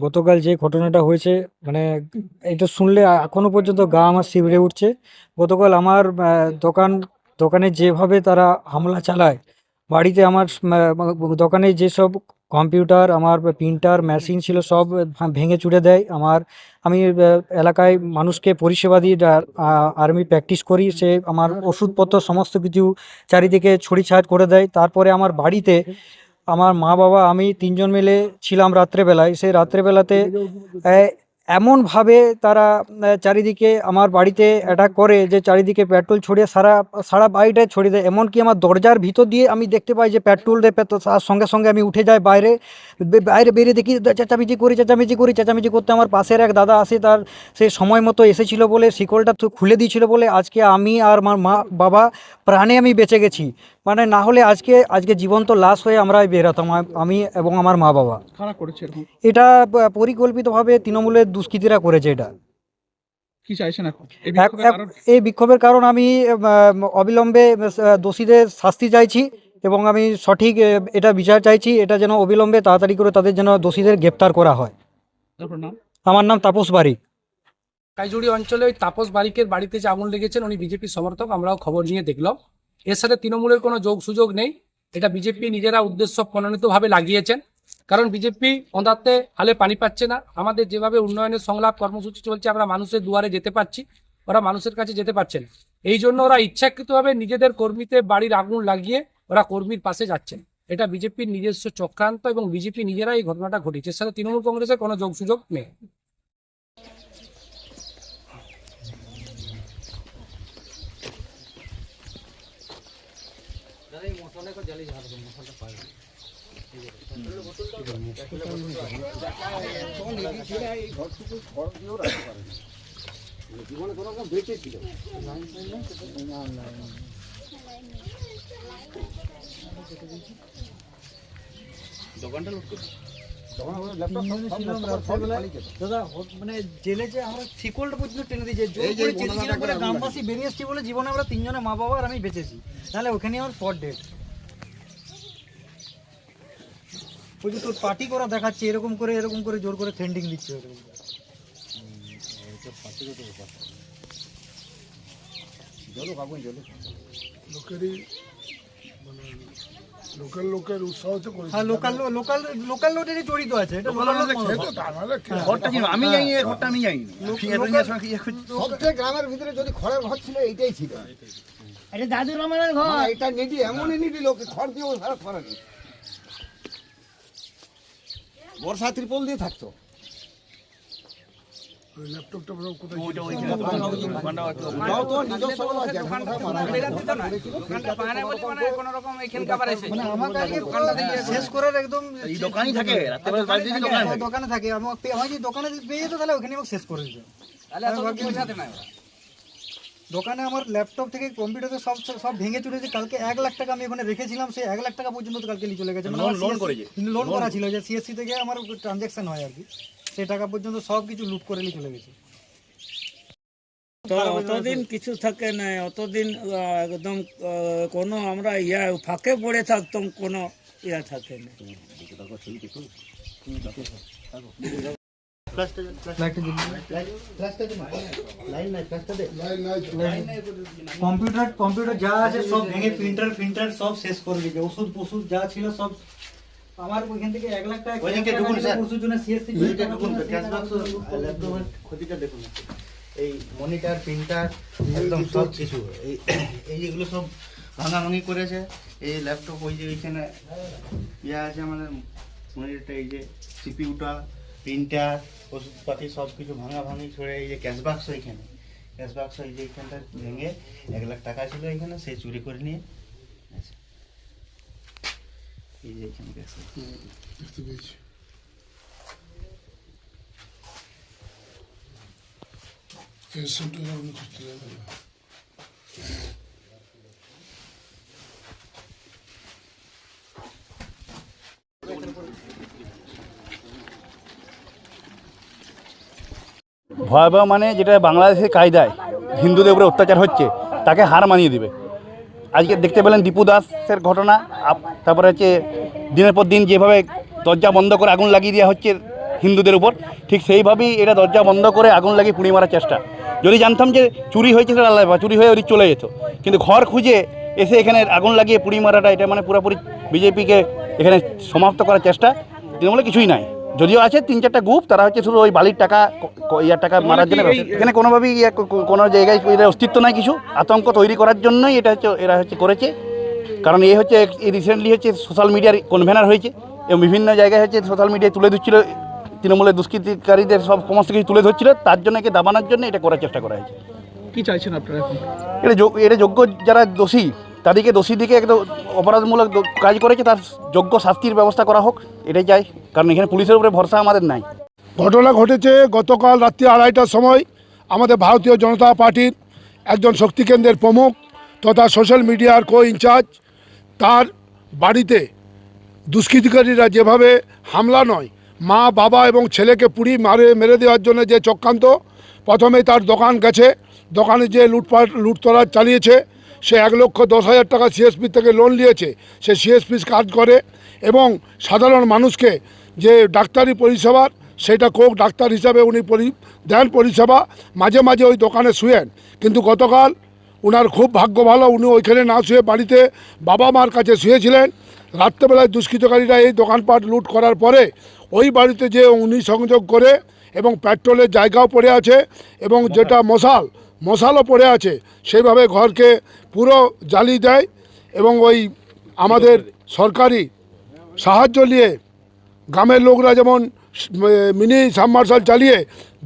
গতকাল যে ঘটনাটা হয়েছে, মানে এটা শুনলে এখনো পর্যন্ত গা আমার শিউরে উঠছে। গতকাল আমার দোকানে যেভাবে তারা হামলা চালায়, বাড়িতে আমার দোকানে যেসব কম্পিউটার, আমার প্রিন্টার মেশিন ছিল, সব ভেঙে চুরে দেয়। আমি এলাকায় মানুষকে পরিষেবা দিই, আর্মি প্র্যাকটিস করি, সে আমার ওষুধপত্র সমস্ত কিছু চারিদিকে ছড়িছাড় করে দেয়। তারপরে আমার বাড়িতে আমার মা বাবা আমি তিনজন মিলে ছিলাম রাত্রেবেলায়। সেই রাত্রেবেলাতে এমনভাবে তারা চারিদিকে আমার বাড়িতে অ্যাটাক করে যে চারিদিকে পেট্রোল ছড়িয়ে সারা সারা বাড়িটায় ছড়িয়ে দেয়। এমনকি আমার দরজার ভিতর দিয়ে আমি দেখতে পাই যে পেট্রোল দেয়, তার সঙ্গে সঙ্গে আমি উঠে যাই বাইরে। বাইরে বেরিয়ে দেখি চেঁচামেচি করতে আমার পাশের এক দাদা আসে, তার সে সময় মতো এসেছিল বলে শিকলটা তো খুলে দিয়েছিল বলে আজকে আমি আর আমার মা বাবা প্রাণে আমি বেঁচে গেছি। মানে না হলে আজকে আজকে জীবন্ত লাশ হয়ে আমরা বেরোতাম, আমি এবং আমার মা বাবা। কারা করেছে এরকম? এটা পরিকল্পিতভাবে তৃণমূলের দুষ্কৃতীরা করেছে এটা। কি চাইছেন এখন এই এক বিক্ষোভের এক কারণ? এই বিক্ষোভের কারণ আমি অবিলম্বে দোষীদের শাস্তি চাইছি এবং আমি সঠিক এটা বিচার চাইছি। এটা যেন অবিলম্বে তাড়াতাড়ি করে তাদের যেন দোষীদের গ্রেপ্তার করা হয়। আপনার নাম? আমার নাম তাপস বারিক। কাইজুড়ি অঞ্চলে ওই তাপস বারিকের বাড়িতে যে আগুন লেগেছেন, উনি বিজেপি সমর্থক, আমরাও খবর নিয়ে দেখলাম। এর সাথে তৃণমূলের কোনো যোগ সুযোগ নেই। এটা বিজেপি নিজেরা উদ্দেশ্য প্রণোদিতভাবে লাগিয়েছেন। কারণ বিজেপি ওঁদাতে আলে পানি পাচ্ছে না। আমাদের যেভাবে উন্নয়নের সংলাপ কর্মসূচি চলছে, আমরা মানুষের দুয়ারে যেতে পারছি, ওরা মানুষের কাছে যেতে পারছে না। এই জন্য ওরা ইচ্ছাকৃতভাবে নিজেদের কর্মীতে বাড়ির আগুন লাগিয়ে ওরা কর্মীর পাশে যাচ্ছেন। এটা বিজেপির নিজস্ব চক্রান্ত এবং বিজেপি নিজেরা এই ঘটনাটা ঘটিয়েছে। এর সাথে তৃণমূল কংগ্রেসের কোনো যোগ সুযোগ নেই। দাদা মানে জেলে যে আমরা শিকলটা পর্যন্ত টেনে দিয়েছে, জোর করে চেঁচিয়েছিলাম বলে গ্রামবাসী বেরিয়ে এসেছি বলে জীবনে আমরা তিনজনে মা বাবা আর আমি বেঁচেছি, নাহলে ওখানে আমার স্পট ডেট। ওই যে তোর পার্টি করা দেখাচ্ছে, এরকম করে জোর করে থ্রেন্ডিং দিচ্ছে এরকম। লোকেরই মানে লোকের উৎসাহতে করে। হ্যাঁ, লোকাল লোকেরই জড়িত আছে এটা। আমি জানি এই ঘরটা আমি জানি সবচেয়ে গ্রামের ভিতরে যদি খড়ের ঘর ছিল এইটাই ছিল। এটা দাদু রহমানের ঘর। এটা নিডি এমনই নিডি লোকে খড় দিয়ে সারা খড় নেই। বর্ষা ত্রিপল দিয়ে থাকতো। ল্যাপটপটা কোথায়? তাও তো নিজস্ব বলা যায়। মানে আমাকে আগে শেষ করার একদম এই দোকানই থাকে, রাত্রেবেলা বাড়ি দিয়ে দোকানে থাকে। দোকানে থাকে। আমার যদি দোকানে পেয়ে যেত তাহলে ওখানে আমাকে শেষ করে দিত। দোকানে আমার ল্যাপটপ থেকে কম্পিউটার সব ভেঙে চলেছে। কালকে 1 লাখ টাকা আমি ওখানে রেখেছিলাম, সেই 1 লাখ টাকা পর্যন্ত কালকে নিয়ে চলে গেছে। লোন করা ছিল, যে সিএসসি থেকে আমার ট্রানজ্যাকশন হয় আর কি, সেই টাকা পর্যন্ত সব কিছু লুট করে নিয়ে চলে গেছে। অতদিন কিছু থাকে না, অতদিন একদম কোনো আমরা ফাঁকে পড়ে থাকতাম, কোনো থাকে না। কম্পিউটার যা আছে সব ভেঙে প্রিন্টার সব শেষ করে দিয়েছে। ওষুধ যা ছিল সব আমার ওইখান থেকে 1 লাখ টাকা ওষুধের জন্য সিএসসি ক্ষতিটা দেখুন, এই মনিটর প্রিন্টার একদম সব কিছু এই যেগুলো সব ভাঙাভাঙি করেছে। এই ল্যাপটপ ওই যে ওইখানে আছে আমাদের মনিটরটা, এই যে সিপিউটা, প্রিন্টার, ওষুধপাতি সব কিছু ভাঙাভাঙি ছড়ে। এই যে ক্যাশ বাক্স, এইখানে ক্যাশ বাক্স এই যে এইখানটা ভেঙে 1 লাখ টাকা ছিল এখানে, সে চুরি করে নিয়ে এই যে এখানে দেখতে পেয়েছি। ভয়াবহ মানে যেটা বাংলাদেশের কায়দায় হিন্দুদের উপরে অত্যাচার হচ্ছে তাকে হার মানিয়ে দিবে। আজকে দেখতে পেলেন দীপু দাসের ঘটনা, তারপরে হচ্ছে দিনের পর দিন যেভাবে দরজা বন্ধ করে আগুন লাগিয়ে দেওয়া হচ্ছে হিন্দুদের উপর, ঠিক সেইভাবেই এটা দরজা বন্ধ করে আগুন লাগিয়ে পুড়িয়ে মারার চেষ্টা। যদি জানতাম যে চুরি হয়েছে সেটা আলাদা ব্যাপার, চুরি হয়ে ওদিক চলে যেত, কিন্তু ঘর খুঁজে এসে এখানে আগুন লাগিয়ে পুড়িয়ে মারাটা এটা মানে পুরোপুরি বিজেপিকে এখানে সমাপ্ত করার চেষ্টা। তৃণমূলে কিছুই নাই, যদিও আছে 3-4টা গ্রুপ, তারা হচ্ছে শুধু ওই বালির টাকা ইয়ার টাকা মারার জন্য। এখানে কোনোভাবেই কোনো জায়গায় এদের অস্তিত্ব নাই, কিছু আতঙ্ক তৈরি করার জন্যই এটা হচ্ছে এরা হচ্ছে করেছে। কারণ এই হচ্ছে রিসেন্টলি হচ্ছে সোশ্যাল মিডিয়ার কনভেনার হয়েছে এবং বিভিন্ন জায়গায় হচ্ছে সোশ্যাল মিডিয়ায় তুলে ধরছিল তৃণমূলের দুষ্কৃতিকারীদের সব সমস্ত কিছু তুলে ধরছিল, তার জন্য একে দাবানোর জন্য এটা করার চেষ্টা করা হয়েছে। কি চাইছেন আপনারা এখন? এটা যোগ্য যারা দোষী তাদেরকে দোষী দিকে একদম অপরাধমূলক কাজ করেছে তার যোগ্য শাস্তির ব্যবস্থা করা হোক, এটাই চাই। কারণ এখানে পুলিশের উপরে ভরসা আমাদের নাই। ঘটনা ঘটেছে গতকাল রাত্রি 2:30টার সময় আমাদের ভারতীয় জনতা পার্টির একজন শক্তিকেন্দ্রের প্রমুখ তথা সোশ্যাল মিডিয়ার ইনচার্জ, তার বাড়িতে দুষ্কৃতিকারীরা যেভাবে হামলা নয়, মা বাবা এবং ছেলেকে পুড়ি মেরে দেওয়ার জন্য যে চক্রান্ত, প্রথমে তার দোকান গেছে, দোকানে যে লুটতরাজ চালিয়েছে, সে 1,10,000 টাকা সিএসপি থেকে লোন নিয়েছে, সে সিএসপি কাজ করে এবং সাধারণ মানুষকে যে ডাক্তারি পরিষেবার সেটা ডাক্তার হিসাবে উনি দেন পরিষেবা, মাঝে মাঝে ওই দোকানে শুয়েন। কিন্তু গতকাল ওনার খুব ভাগ্য ভালো, উনি ওইখানে না শুয়ে বাড়িতে বাবা মার কাছে শুয়েছিলেন। রাত্রেবেলায় দুষ্কৃতকারীরা এই দোকানপাট লুট করার পরে ওই বাড়িতে যে উনি সংযোগ করে এবং পেট্রোলের জায়গাও পড়ে আছে এবং যেটা মশালও পড়ে আছে, সেইভাবে ঘরকে পুরো জ্বালিয়ে দেয় এবং ওই আমাদের সরকারি সাহায্য নিয়ে গ্রামের লোকরা যেমন মিনি সাবমার্শাল চালিয়ে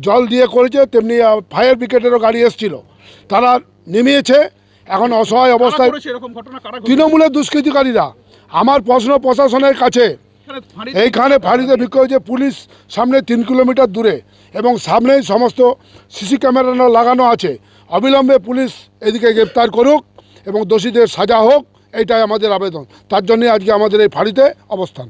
জল দিয়ে করেছে, তেমনি ফায়ার ব্রিগেডেরও গাড়ি এসেছিল, তারা নেমেছে। এখন অসহায় অবস্থায় তৃণমূলের দুষ্কৃতিকারীরা। আমার প্রশ্ন প্রশাসনের কাছে, এইখানে ফাঁড়িতে বিক্ষোভ যে পুলিশ সামনে 3 কিলোমিটার দূরে এবং সামনেই সমস্ত সিসি ক্যামেরা লাগানো আছে, অবিলম্বে পুলিশ এদিকে গ্রেপ্তার করুক এবং দোষীদের সাজা হোক, এইটাই আমাদের আবেদন। তার জন্যে আজকে আমাদের এই ফাঁড়িতে অবস্থান।